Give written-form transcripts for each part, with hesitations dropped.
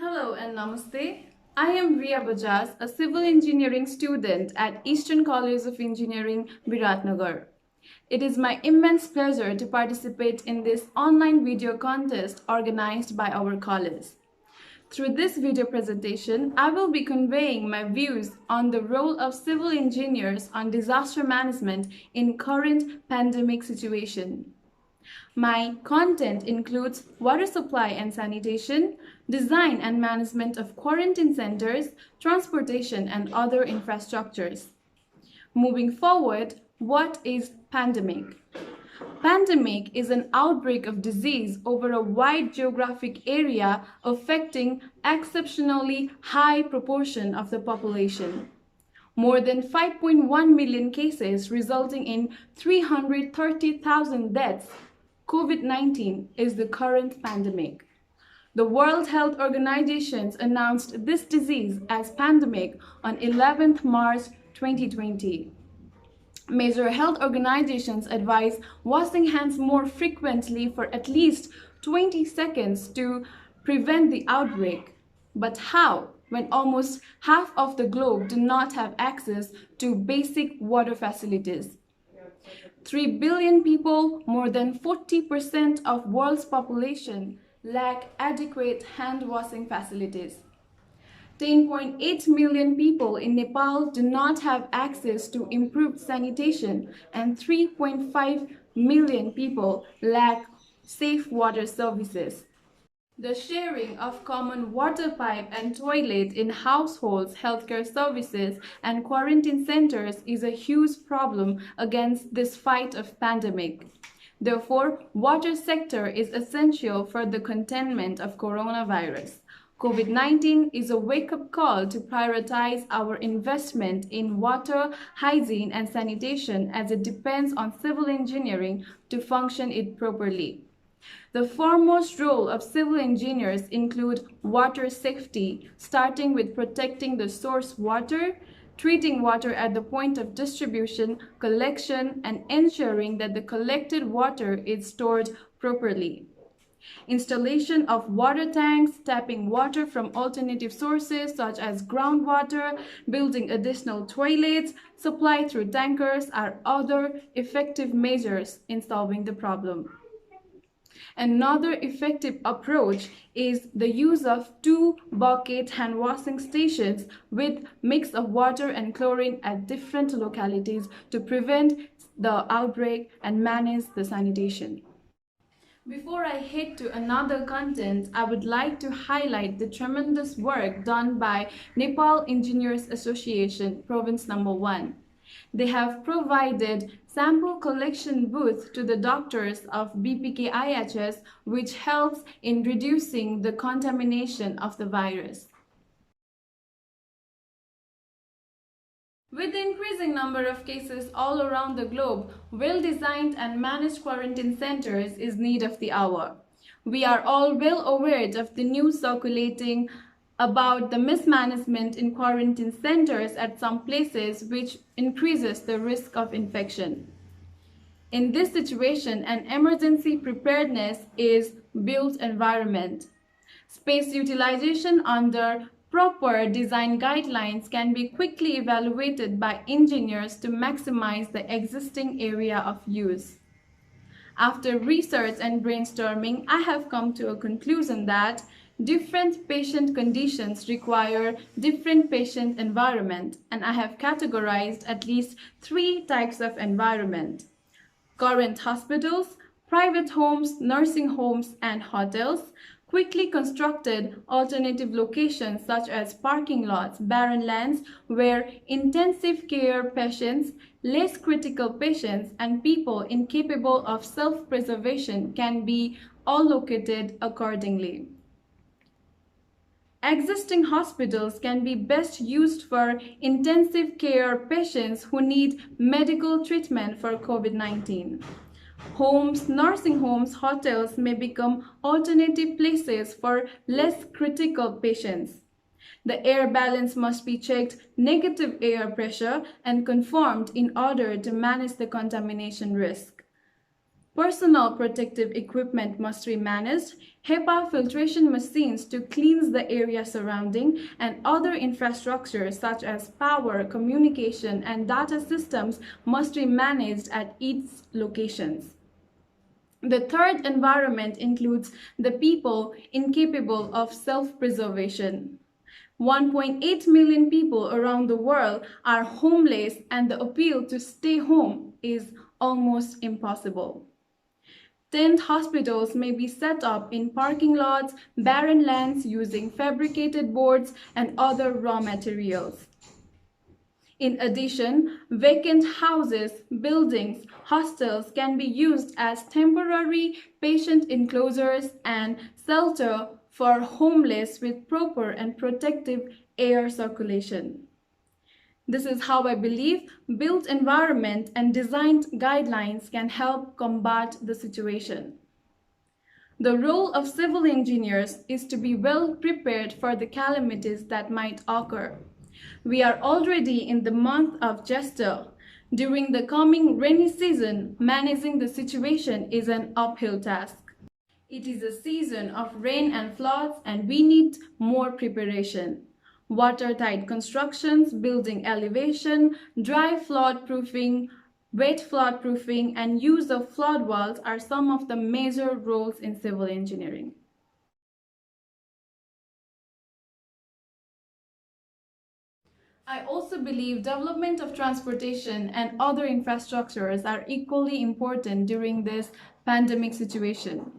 Hello and namaste. I am Riya Bajaj, a civil engineering student at Eastern College of Engineering, Biratnagar. It is my immense pleasure to participate in this online video contest organized by our college. Through this video presentation, I will be conveying my views on the role of civil engineers on disaster management in current pandemic situation. My content includes water supply and sanitation, design and management of quarantine centers, transportation and other infrastructures. Moving forward, what is pandemic? Pandemic is an outbreak of disease over a wide geographic area affecting exceptionally high proportion of the population. More than 5.1 million cases resulting in 330,000 deaths. COVID-19 is the current pandemic. The World Health Organization announced this disease as pandemic on 11th March 2020. Major health organizations advise washing hands more frequently for at least 20 seconds to prevent the outbreak. But how, when almost half of the globe do not have access to basic water facilities? 3 billion people, more than 40% of world's population, lack adequate hand washing facilities. 10.8 million people in Nepal do not have access to improved sanitation, and 3.5 million people lack safe water services. The sharing of common water pipe and toilet in households, healthcare services, and quarantine centers is a huge problem against this fight of pandemic. Therefore, water sector is essential for the containment of coronavirus. COVID-19 is a wake-up call to prioritize our investment in water, hygiene, and sanitation as it depends on civil engineering to function it properly. The foremost role of civil engineers include water safety, starting with protecting the source water, treating water at the point of distribution, collection, and ensuring that the collected water is stored properly. Installation of water tanks, tapping water from alternative sources such as groundwater, building additional toilets, supply through tankers are other effective measures in solving the problem. Another effective approach is the use of 2-bucket hand washing stations with mix of water and chlorine at different localities to prevent the outbreak and manage the sanitation. Before I head to another content, I would like to highlight the tremendous work done by Nepal Engineers Association, Province Number 1. They have provided sample collection booth to the doctors of BPK-IHS, which helps in reducing the contamination of the virus. With the increasing number of cases all around the globe, well-designed and managed quarantine centers is need of the hour. We are all well aware of the news circulating about the mismanagement in quarantine centers at some places, which increases the risk of infection. In this situation, an emergency preparedness is built environment. Space utilization under proper design guidelines can be quickly evaluated by engineers to maximize the existing area of use. After research and brainstorming, I have come to a conclusion that different patient conditions require different patient environment, and I have categorized at least 3 types of environment: current hospitals, private homes, nursing homes, and hotels, quickly constructed alternative locations such as parking lots, barren lands, where intensive care patients, less critical patients, and people incapable of self-preservation can be all located accordingly. Existing hospitals can be best used for intensive care patients who need medical treatment for COVID-19. Homes, nursing homes, hotels may become alternative places for less critical patients. The air balance must be checked, negative air pressure, and conformed in order to manage the contamination risk. Personal protective equipment must be managed, HEPA filtration machines to cleanse the area surrounding, and other infrastructures such as power, communication, and data systems must be managed at its locations. The third environment includes the people incapable of self-preservation. 1.8 million people around the world are homeless, and the appeal to stay home is almost impossible. Tent hospitals may be set up in parking lots, barren lands using fabricated boards and other raw materials. In addition, vacant houses, buildings, hostels can be used as temporary patient enclosures and shelter for homeless with proper and protective air circulation. This is how I believe built environment and designed guidelines can help combat the situation. The role of civil engineers is to be well prepared for the calamities that might occur. We are already in the month of Jester. During the coming rainy season, managing the situation is an uphill task. It is a season of rain and floods, and we need more preparation. Watertight constructions, building elevation, dry flood proofing, wet flood proofing, and use of flood walls are some of the major roles in civil engineering. I also believe development of transportation and other infrastructures are equally important during this pandemic situation.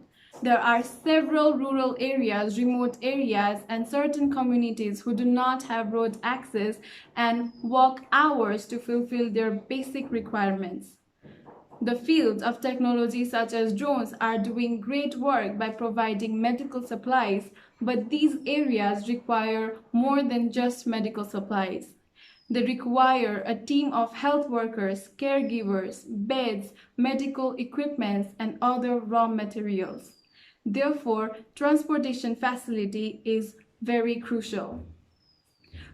There are several rural areas, remote areas, and certain communities who do not have road access and walk hours to fulfill their basic requirements. The fields of technology such as drones are doing great work by providing medical supplies, but these areas require more than just medical supplies. They require a team of health workers, caregivers, beds, medical equipment, and other raw materials. Therefore, transportation facility is very crucial.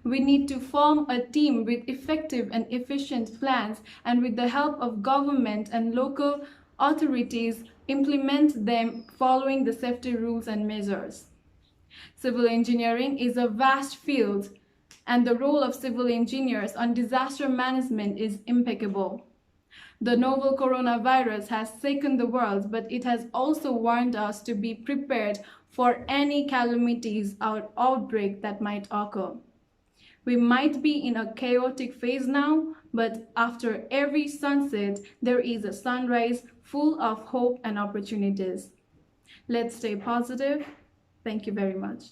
We need to form a team with effective and efficient plans, and with the help of government and local authorities, implement them following the safety rules and measures. Civil engineering is a vast field, and the role of civil engineers on disaster management is impeccable. The novel coronavirus has shaken the world, but it has also warned us to be prepared for any calamities or outbreak that might occur. We might be in a chaotic phase now, but after every sunset, there is a sunrise full of hope and opportunities. Let's stay positive. Thank you very much.